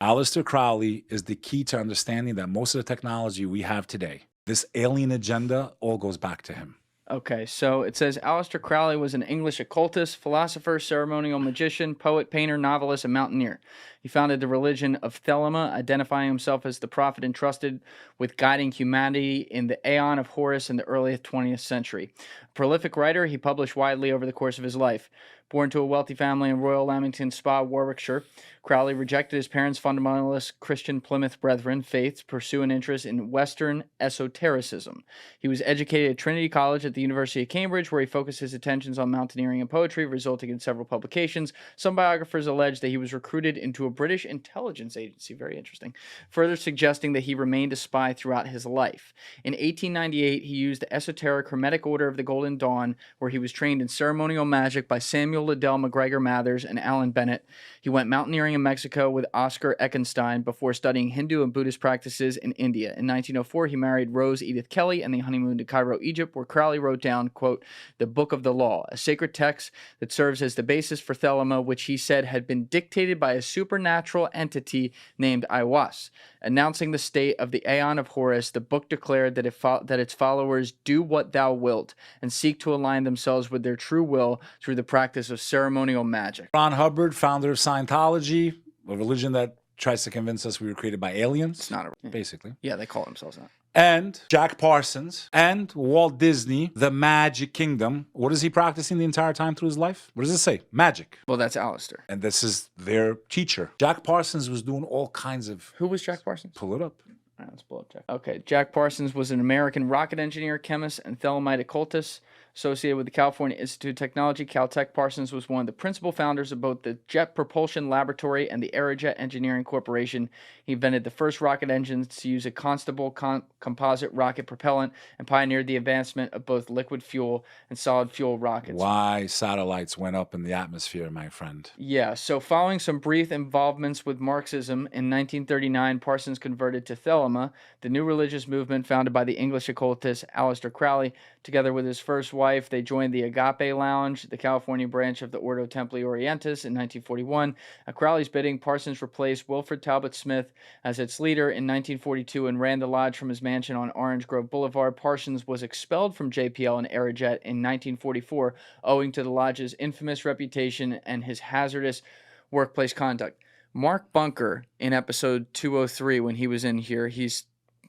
Aleister Crowley is the key to understanding that most of the technology we have today, this alien agenda, all goes back to him. Okay, so it says Aleister Crowley was an English occultist, philosopher, ceremonial magician, poet, painter, novelist, and mountaineer. He founded the religion of Thelema, identifying himself as the prophet entrusted with guiding humanity in the Aeon of Horus in the early 20th century. A prolific writer, he published widely over the course of his life. Born to a wealthy family in Royal Lamington Spa, Warwickshire, Crowley rejected his parents' fundamentalist Christian Plymouth Brethren faith to pursue an interest in Western esotericism. He was educated at Trinity College at the University of Cambridge, where he focused his attentions on mountaineering and poetry, resulting in several publications. Some biographers allege that he was recruited into a British intelligence agency, very interesting, further suggesting that he remained a spy throughout his life. In 1898, he used the esoteric Hermetic Order of the Golden Dawn, where he was trained in ceremonial magic by Samuel Liddell McGregor Mathers and Alan Bennett. He went mountaineering in Mexico with Oscar Eckenstein before studying Hindu and Buddhist practices in India. In 1904, he married Rose Edith Kelly and they honeymooned to Cairo, Egypt, where Crowley wrote down, quote, the Book of the Law, a sacred text that serves as the basis for Thelema, which he said had been dictated by a supernatural entity named Aiwas. Announcing the state of the Aeon of Horus, the book declared that, that its followers do what thou wilt and seek to align themselves with their true will through the practice of ceremonial magic. Ron Hubbard, founder of Scientology, a religion that tries to convince us we were created by aliens. It's not a... basically. Yeah, they call themselves that. And Jack Parsons and Walt Disney, the Magic Kingdom. What is he practicing the entire time through his life? What does it say? Magic. Well, that's Aleister. And this is their teacher. Jack Parsons was doing all kinds of... Who was Jack Parsons? Pull it up. All right, let's pull up Jack. Okay, Jack Parsons was an American rocket engineer, chemist, and Thelemite occultist associated with the California Institute of Technology, Caltech. Parsons was one of the principal founders of both the Jet Propulsion Laboratory and the Aerojet Engineering Corporation. He invented the first rocket engines to use a constable composite rocket propellant and pioneered the advancement of both liquid fuel and solid fuel rockets. Why satellites went up in the atmosphere, my friend. Yeah, so following some brief involvements with Marxism, in 1939, Parsons converted to Thelema, the new religious movement founded by the English occultist Aleister Crowley. Together with his first wife, they joined the Agape Lounge, the California branch of the Ordo Templi Orientis, in 1941. At Crowley's bidding, Parsons replaced Wilfred Talbot Smith as its leader in 1942 and ran the lodge from his mansion on Orange Grove Boulevard. Parsons was expelled from JPL and Aerojet in 1944, owing to the lodge's infamous reputation and his hazardous workplace conduct. Mark Bunker, in episode 203, when he was in here, he's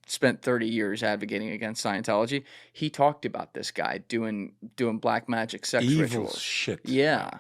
spent 30 years advocating against Scientology. He talked about this guy doing black magic sex Evil rituals. shit. Yeah.